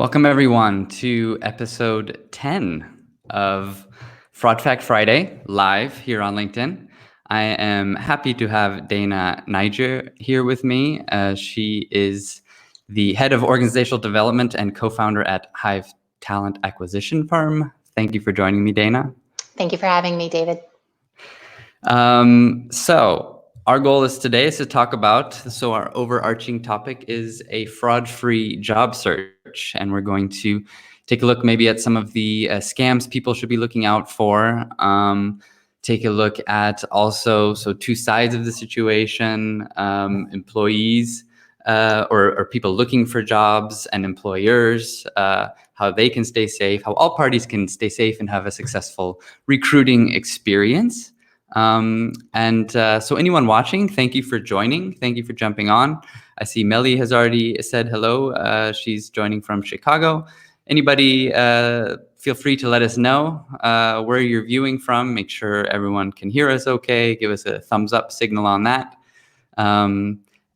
Welcome, everyone, to episode 10 of Fraud Fact Friday, live here on LinkedIn. I am happy to have Dana Neiger here with me. She is the head of organizational development and co-founder at HIVE talent acquisition firm. Thank you for joining me, Dana. Thank you for having me, David. So our goal today is to talk about, so our overarching topic is a fraud-free job search. And we're going to take a look maybe at some of the scams people should be looking out for. Take a look at also, so two sides of the situation, employees or people looking for jobs and employers, how they can stay safe, how all parties can stay safe and have a successful recruiting experience. So anyone watching, thank you for joining. Thank you for jumping on. I see Melly has already said hello. She's joining from Chicago. Anybody, feel free to let us know where you're viewing from. Make sure everyone can hear us okay. Give us a thumbs up signal on that.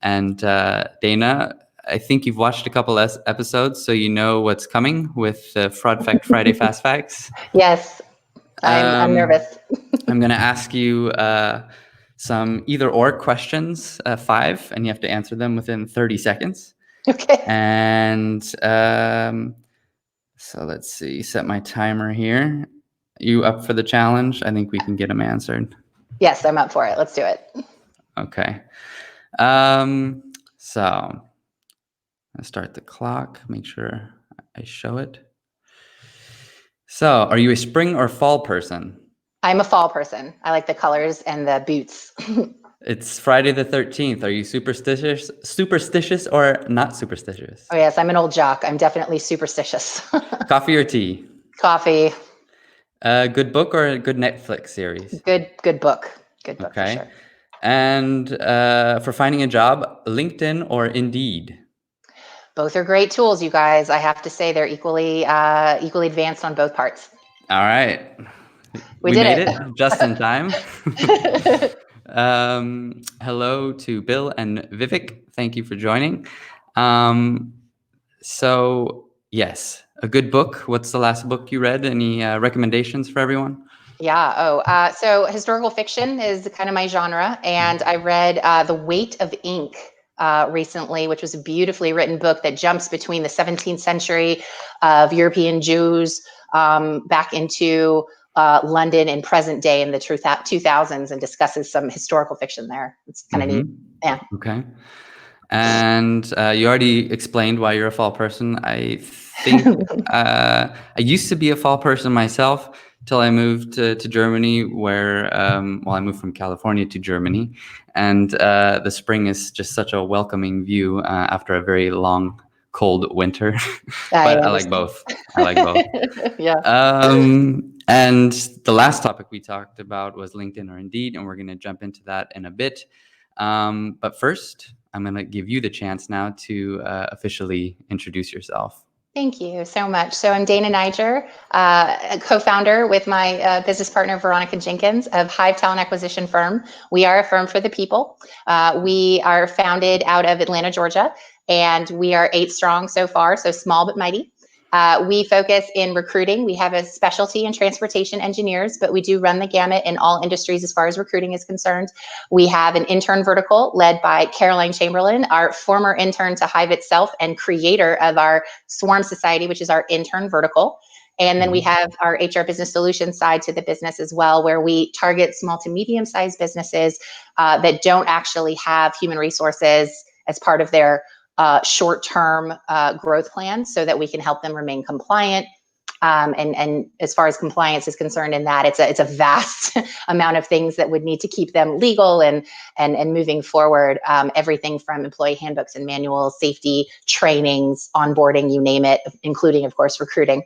Dana, I think you've watched a couple episodes, so you know what's coming with Fraud Fact Friday Fast Facts. Yes, I'm nervous. I'm going to ask you some either or questions, 5, and you have to answer them within 30 seconds. Okay. And so let's see, set my timer here. You up for the challenge? I think we can get them answered. Yes, I'm up for it. Let's do it. Okay. So I'll start the clock, make sure I show it. So are you a spring or fall person? I'm a fall person. I like the colors and the boots. It's Friday the 13th. Are you superstitious or not superstitious? Oh yes, I'm an old jock. I'm definitely superstitious. Coffee or tea? Coffee. A good book or a good Netflix series? Good book. Good book, okay. For sure. And for finding a job, LinkedIn or Indeed? Both are great tools, you guys. I have to say they're equally advanced on both parts. All right. We did made it just in time. Hello to Bill and Vivek. Thank you for joining. So yes, a good book. What's the last book you read? Any recommendations for everyone? Yeah. So historical fiction is kind of my genre, and I read The Weight of Ink recently, which was a beautifully written book that jumps between the 17th century of European Jews back into London in present day in the 2000s and discusses some historical fiction there. It's kind of neat. Yeah. Okay. And you already explained why you're a fall person. I think I used to be a fall person myself till I moved to Germany, where, I moved from California to Germany. And the spring is just such a welcoming view after a very long, cold winter. But I like both. Yeah. And the last topic we talked about was LinkedIn or Indeed, and we're going to jump into that in a bit. But first, I'm going to give you the chance now to officially introduce yourself. Thank you so much. So I'm Dana Neiger, a co-founder with my business partner, Veronica Jenkins, of HIVE talent acquisition firm. We are a firm for the people. We are founded out of Atlanta, Georgia, and we are 8 strong so far, so small but mighty. We focus in recruiting. We have a specialty in transportation engineers, but we do run the gamut in all industries as far as recruiting is concerned. We have an intern vertical led by Caroline Chamberlain, our former intern to HIVE itself and creator of our Swarm Society, which is our intern vertical. And then we have our HR business solutions side to the business as well, where we target small to medium-sized businesses that don't actually have human resources as part of their short-term growth plans, so that we can help them remain compliant. And as far as compliance is concerned in that, it's a vast amount of things that would need to keep them legal and moving forward. Everything from employee handbooks and manuals, safety trainings, onboarding, you name it, including, of course, recruiting.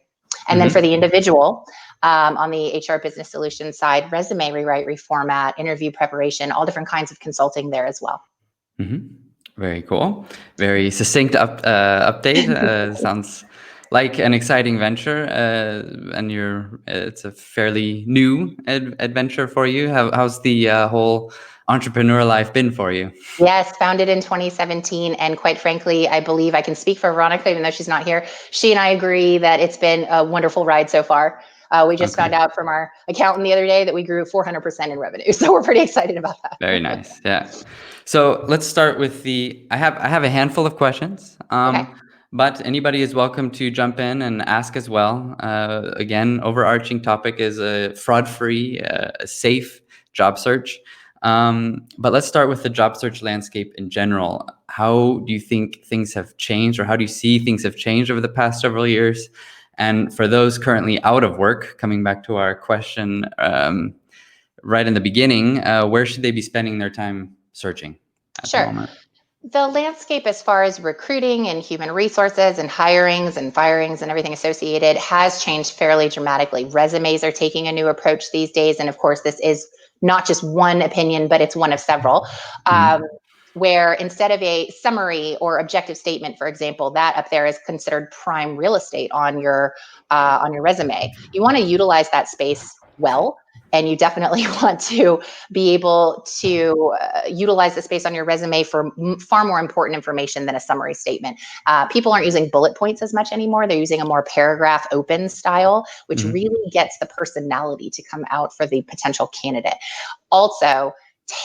And then for the individual, on the HR business solutions side, resume rewrite, reformat, interview preparation, all different kinds of consulting there as well. Very cool. Very succinct update. Sounds like an exciting venture, and it's a fairly new adventure for you. How's the whole entrepreneur life been for you? Yes, founded in 2017. And quite frankly, I believe I can speak for Veronica, even though she's not here. She and I agree that it's been a wonderful ride so far. We just Okay. found out from our accountant the other day that we grew 400% in revenue. So we're pretty excited about that. Very nice. Yeah. So let's start with I have a handful of questions. Okay. But anybody is welcome to jump in and ask as well. Again, overarching topic is a fraud-free, safe job search. But let's start with the job search landscape in general. How do you think things have changed, or how do you see things have changed over the past several years? And for those currently out of work, coming back to our question right in the beginning, where should they be spending their time searching at the Sure. moment? The landscape as far as recruiting and human resources and hirings and firings and everything associated has changed fairly dramatically. Resumes are taking a new approach these days. And of course, this is not just one opinion, but it's one of several. Mhm. Where instead of a summary or objective statement, for example, that up there is considered prime real estate on your resume. You want to utilize that space well, and you definitely want to be able to utilize the space on your resume for far more important information than a summary statement. People aren't using bullet points as much anymore. They're using a more paragraph open style, which Mhm. really gets the personality to come out for the potential candidate. Also,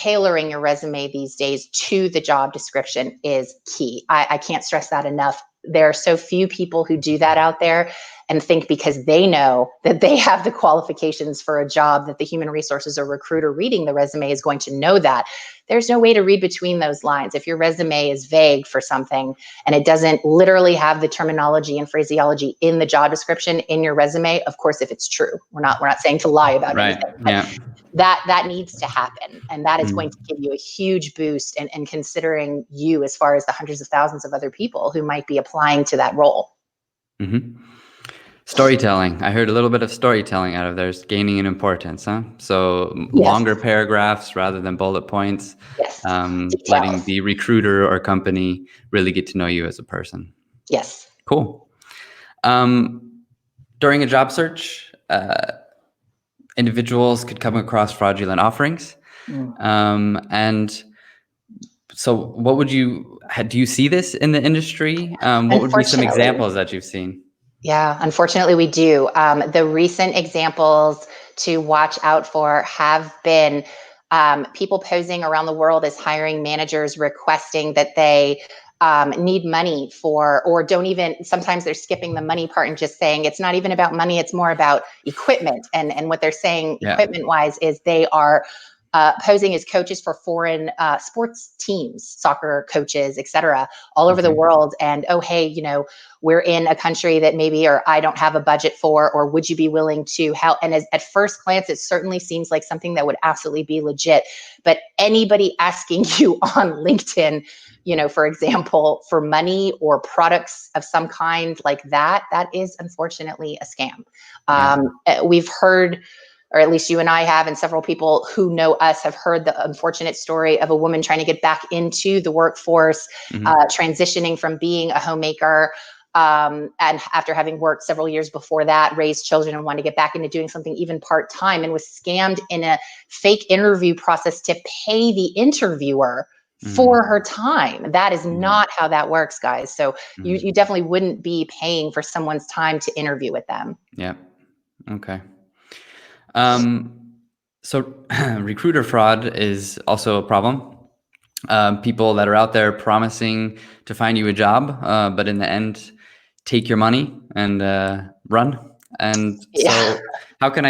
tailoring your resume these days to the job description is key. I can't stress that enough. There are so few people who do that out there and think because they know that they have the qualifications for a job that the human resources or recruiter reading the resume is going to know that. There's no way to read between those lines. If your resume is vague for something and it doesn't literally have the terminology and phraseology in the job description in your resume, of course, if it's true, we're not saying to lie about Right. anything, but Yeah. that needs to happen, and that is going Mm. to give you a huge boost and considering you as far as the hundreds of thousands of other people who might be applying to that role. Mhm. Storytelling. I heard a little bit of storytelling out of there's gaining in importance, huh? So Yes. longer paragraphs rather than bullet points, Yes. letting Details. the recruiter or company really get to know you as a person. Yes. Cool. Um, During a job search, individuals could come across fraudulent offerings. Mm. And so do you see this in the industry? What would be some Unfortunately. examples that you've seen? Yeah, unfortunately, we do. The recent examples to watch out for have been people posing around the world as hiring managers requesting that they need money for, or don't even, sometimes they're skipping the money part and just saying it's not even about money, it's more about equipment. And what they're saying Yeah. equipment wise is they are posing as coaches for foreign sports teams, soccer coaches, etc., all over the Okay. world. And oh, hey, we're in a country that maybe, or I don't have a budget for, or would you be willing to help? And at first glance, it certainly seems like something that would absolutely be legit. But anybody asking you on LinkedIn, for example, for money or products of some kind like that, that is unfortunately a scam. Yeah. We've heard, or at least you and I have, and several people who know us have heard the unfortunate story of a woman trying to get back into the workforce, Mhm. transitioning from being a homemaker, and after having worked several years before that, raised children and wanted to get back into doing something even part-time, and was scammed in a fake interview process to pay the interviewer for Mhm. her time. That is Mhm. not how that works, guys. So you Mhm. definitely wouldn't be paying for someone's time to interview with them. Yeah. Okay. Um, so recruiter fraud is also a problem. People that are out there promising to find you a job, but in the end, take your money and run. And Yeah. so, how can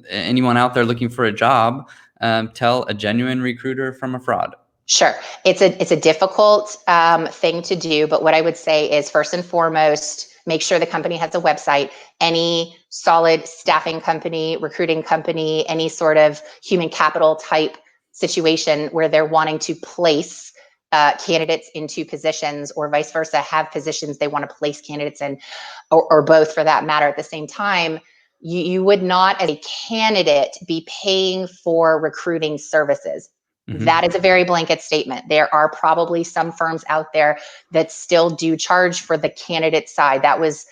anyone out there looking for a job tell a genuine recruiter from a fraud? Sure. It's a difficult thing to do, but what I would say is first and foremost, make sure the company has a website. Any solid staffing company, recruiting company, any sort of human capital type situation where they're wanting to place candidates into positions, or vice versa, have positions they want to place candidates in, or both for that matter at the same time. You would not, as a candidate, be paying for recruiting services. That Hmm. is a very blanket statement. There are probably some firms out there that still do charge for the candidate side. That was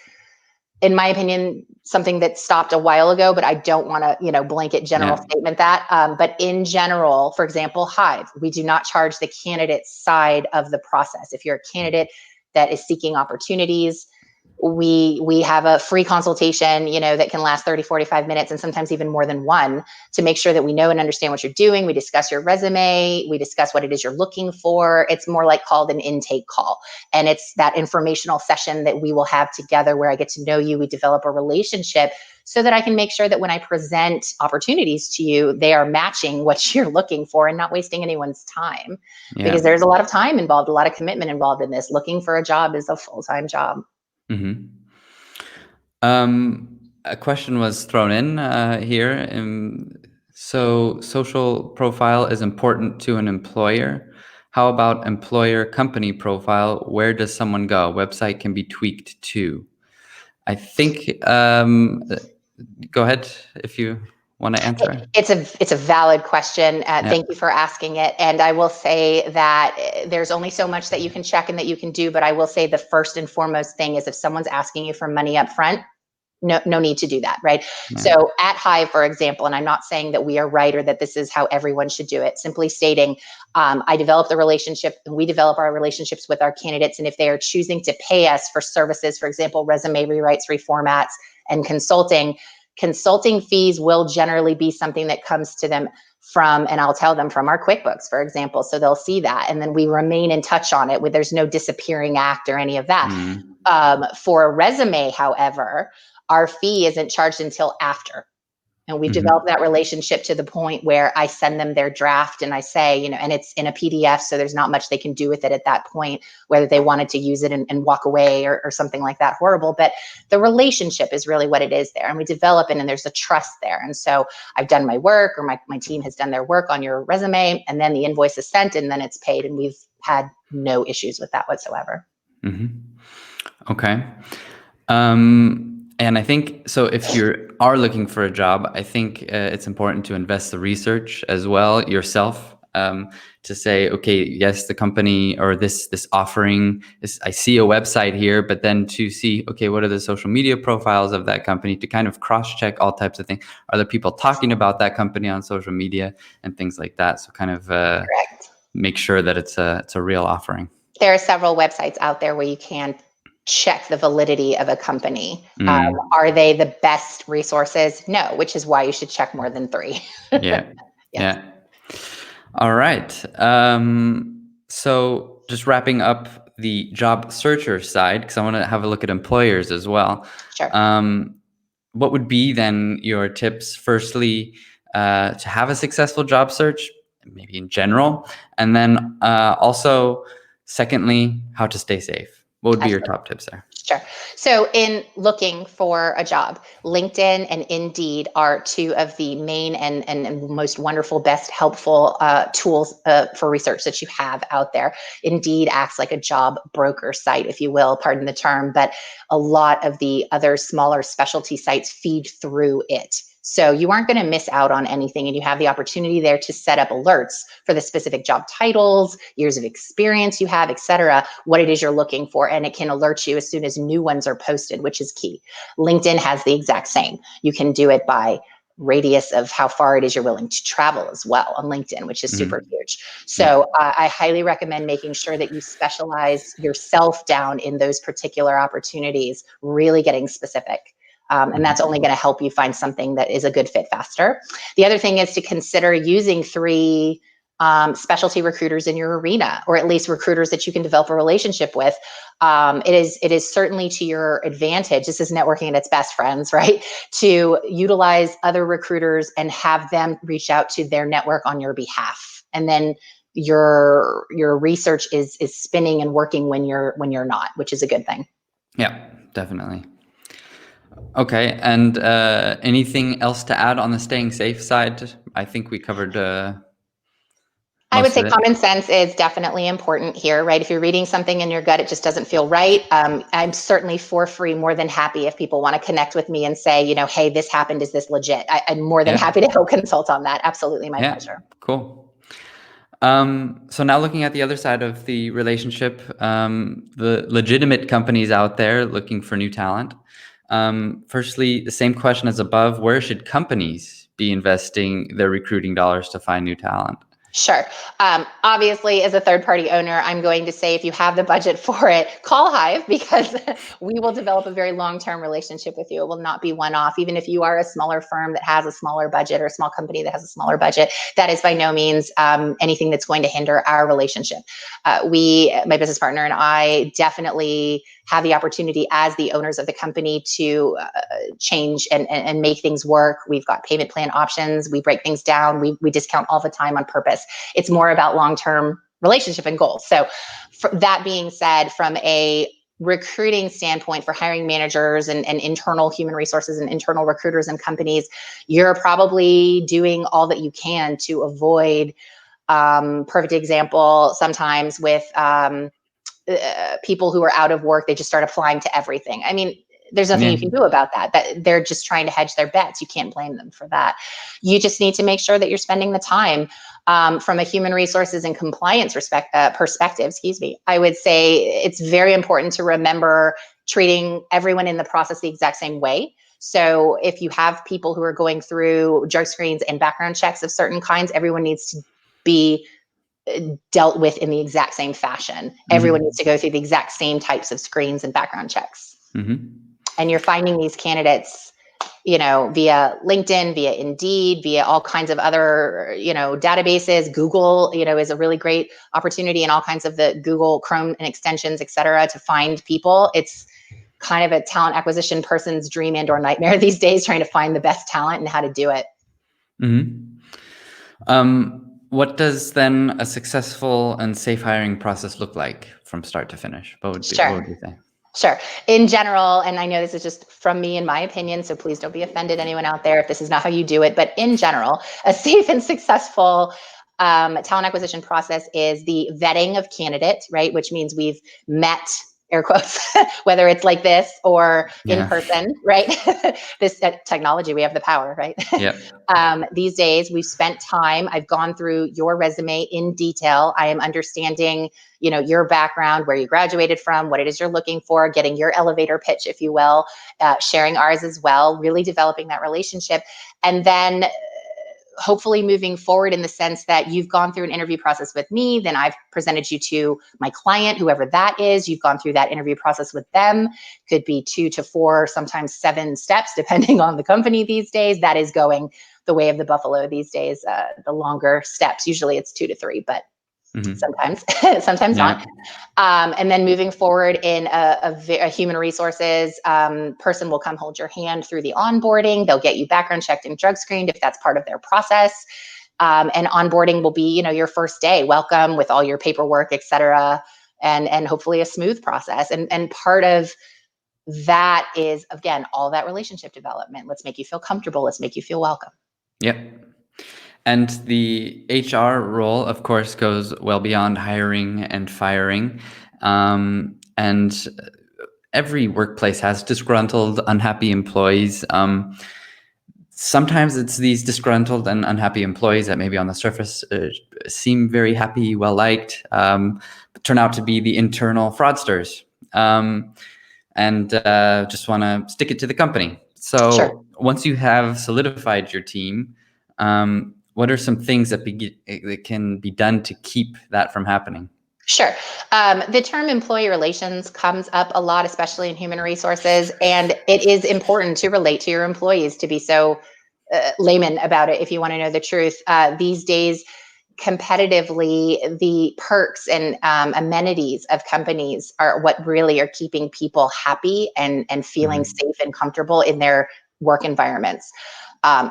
in my opinion, something that stopped a while ago, but I don't want to, blanket general statement that. But in general, for example, HIVE, we do not charge the candidate side of the process. If you're a candidate that is seeking opportunities, we have a free consultation, that can last 30, 45 minutes and sometimes even more than one, to make sure that we know and understand what you're doing. We discuss your resume. We discuss what it is you're looking for. It's more like called an intake call. And it's that informational session that we will have together where I get to know you. We develop a relationship so that I can make sure that when I present opportunities to you, they are matching what you're looking for and not wasting anyone's time. Because there's a lot of time involved, a lot of commitment involved in this. Looking for a job is a full-time job. Mm-hmm. A question was thrown in here. So social profile is important to an employer. How about employer company profile? Where does someone go? Website can be tweaked too. I think, go ahead if you want to answer. It's a valid question. Thank you for asking it. And I will say that there's only so much that you can check and that you can do. But I will say the first and foremost thing is if someone's asking you for money up front, no need to do that, right? Yeah. So at HIVE, for example, and I'm not saying that we are right or that this is how everyone should do it, simply stating, I develop the relationship, we develop our relationships with our candidates. And if they are choosing to pay us for services, for example, resume rewrites, reformats, and consulting fees will generally be something that comes to them from, and I'll tell them from our QuickBooks, for example. So they'll see that. And then we remain in touch on it where there's no disappearing act or any of that. For a resume, however, our fee isn't charged until after. And we've developed that relationship to the point where I send them their draft and I say, and it's in a PDF, so there's not much they can do with it at that point, whether they wanted to use it and walk away or something like that horrible. But the relationship is really what it is there. And we develop it and there's a trust there. And so I've done my work, or my team has done their work on your resume, and then the invoice is sent and then it's paid. And we've had no issues with that whatsoever. Okay. And I think, so if you are looking for a job, I think it's important to invest the research as well yourself, to say, okay, yes, the company or this offering is, I see a website here, but then to see, okay, what are the social media profiles of that company, to kind of cross-check all types of things. Are there people talking about that company on social media and things like that? So kind of make sure that it's a real offering. There are several websites out there where you can check the validity of a company. Are they the best resources? No, which is why you should check more than 3. Yeah. Yeah. All right. So just wrapping up the job searcher side, because I want to have a look at employers as well. Sure. What would be then your tips, firstly, to have a successful job search, maybe in general, and then also, secondly, how to stay safe? What would be your top tips there? Sure. So in looking for a job, LinkedIn and Indeed are 2 of the main and most wonderful, best helpful tools for research that you have out there. Indeed acts like a job broker site, if you will, pardon the term, but a lot of the other smaller specialty sites feed through it. So you aren't going to miss out on anything, and you have the opportunity there to set up alerts for the specific job titles, years of experience you have, et cetera, what it is you're looking for. And it can alert you as soon as new ones are posted, which is key. LinkedIn has the exact same. You can do it by radius of how far it is you're willing to travel as well on LinkedIn, which is super huge. So I highly recommend making sure that you specialize yourself down in those particular opportunities, really getting specific. And that's only going to help you find something that is a good fit faster. The other thing is to consider using 3 specialty recruiters in your arena, or at least recruiters that you can develop a relationship with. It is certainly to your advantage. This is networking at its best, friends, right? To utilize other recruiters and have them reach out to their network on your behalf. And then your research is spinning and working when you're not, which is a good thing. Yeah, definitely. Okay, and anything else to add on the staying safe side? I think we covered I would say common sense is definitely important here, right? If you're reading something in your gut, it just doesn't feel right. I'm certainly for free, more than happy if people want to connect with me and say, hey, this happened. Is this legit? I'm more than happy to help consult on that. Absolutely my pleasure. Cool. So now looking at the other side of the relationship, the legitimate companies out there looking for new talent. Firstly, the same question as above, where should companies be investing their recruiting dollars to find new talent? Sure. Obviously, as a third-party owner, I'm going to say if you have the budget for it, call Hive because we will develop a very long-term relationship with you. It will not be one-off. Even if you are a smaller firm that has a smaller budget or a small company that has a smaller budget, that is by no means anything that's going to hinder our relationship. My business partner and I definitely have the opportunity as the owners of the company to change and make things work. We've got payment plan options. We break things down. We discount all the time on purpose. It's more about long-term relationship and goals. So that being said, from a recruiting standpoint for hiring managers and internal human resources and internal recruiters and companies, you're probably doing all that you can to avoid, perfect example, sometimes with people who are out of work, they just start applying to everything. I mean, there's nothing you can do about that. That they're just trying to hedge their bets. You can't blame them for that. You just need to make sure that you're spending the time from a human resources and compliance perspective. Excuse me. I would say it's very important to remember treating everyone in the process the exact same way. So if you have people who are going through drug screens and background checks of certain kinds, everyone needs to be dealt with in the exact same fashion. Everyone needs to go through the exact same types of screens and background checks. And you're finding these candidates, via LinkedIn, via Indeed, via all kinds of other, databases. Google, is a really great opportunity, and all kinds of the Google Chrome and extensions, et cetera, to find people. It's kind of a talent acquisition person's dream and or nightmare these days, trying to find the best talent and how to do it. What does then a successful and safe hiring process look like from start to finish? What would you say? Sure. In general, and I know this is just from me in my opinion, so please don't be offended, anyone out there, if this is not how you do it. But in general, a safe and successful talent acquisition process is the vetting of candidate, right? Which means we've met, air quotes, whether it's like this or in person, right? This technology, we have the power, right? These days we've spent time, I've gone through your resume in detail. I am understanding, your background, where you graduated from, what it is you're looking for, getting your elevator pitch, if you will, sharing ours as well, really developing that relationship. And then hopefully moving forward in the sense that you've gone through an interview process with me, then I've presented you to my client, whoever that is. You've gone through that interview process with them. Could be 2 to 4, sometimes 7 steps, depending on the company these days. That is going the way of the buffalo these days. The longer steps, usually it's 2 to 3, but sometimes not. And then moving forward in a human resources person will come hold your hand through the onboarding. They'll get you background checked and drug screened if that's part of their process. And onboarding will be, your first day, welcome with all your paperwork, et cetera, and hopefully a smooth process. And part of that is, again, all that relationship development. Let's make you feel comfortable. Let's make you feel welcome. Yep. And the HR role, of course, goes well beyond hiring and firing. And every workplace has disgruntled, unhappy employees. Sometimes it's these disgruntled and unhappy employees that maybe on the surface seem very happy, well-liked, but turn out to be the internal fraudsters and just want to stick it to the company. So once you have solidified your team, what are some things that can be done to keep that from happening? Sure. The term employee relations comes up a lot, especially in human resources, and it is important to relate to your employees, to be so layman about it if you want to know the truth. These days, competitively, the perks and amenities of companies are what really are keeping people happy and feeling safe and comfortable in their work environments.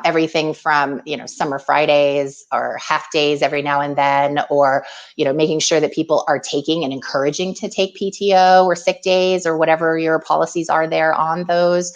Everything from, summer Fridays or half days every now and then, or, making sure that people are taking and encouraging to take PTO or sick days or whatever your policies are there on those.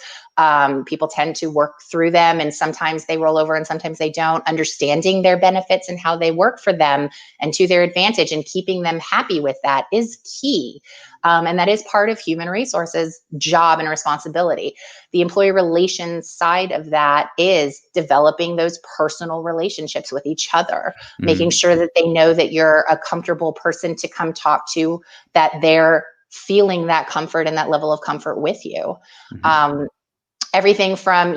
People tend to work through them, and sometimes they roll over and sometimes they don't. Understanding their benefits and how they work for them and to their advantage and keeping them happy with that is key. And that is part of human resources job and responsibility. The employee relations side of that is developing those personal relationships with each other, making sure that they know that you're a comfortable person to come talk to, that they're feeling that comfort and that level of comfort with you. everything from,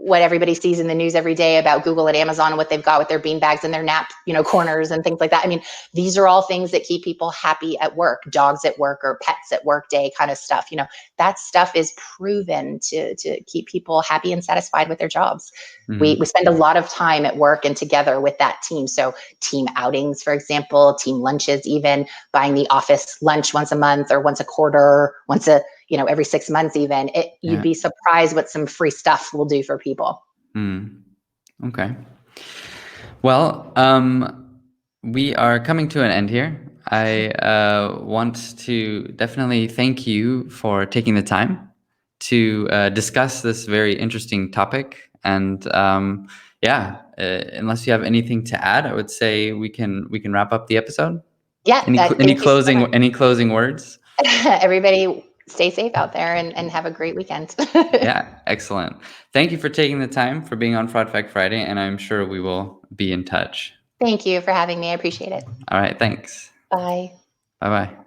what everybody sees in the news every day about Google and Amazon and what they've got with their bean bags and their nap, corners and things like that. I mean, these are all things that keep people happy at work, dogs at work or pets at work day kind of stuff. That stuff is proven to keep people happy and satisfied with their jobs. We spend a lot of time at work and together with that team. So team outings, for example, team lunches, even buying the office lunch once a month or once a quarter, every 6 months even. You'd be surprised what some free stuff will do for people. Okay. Well, we are coming to an end here. I want to definitely thank you for taking the time to discuss this very interesting topic. And unless you have anything to add, I would say we can wrap up the episode. Yeah. Any closing words? Everybody stay safe out there and have a great weekend. Yeah, excellent. Thank you for taking the time, for being on Fraud Fact Friday, and I'm sure we will be in touch. Thank you for having me. I appreciate it. All right, thanks. Bye. Bye-bye.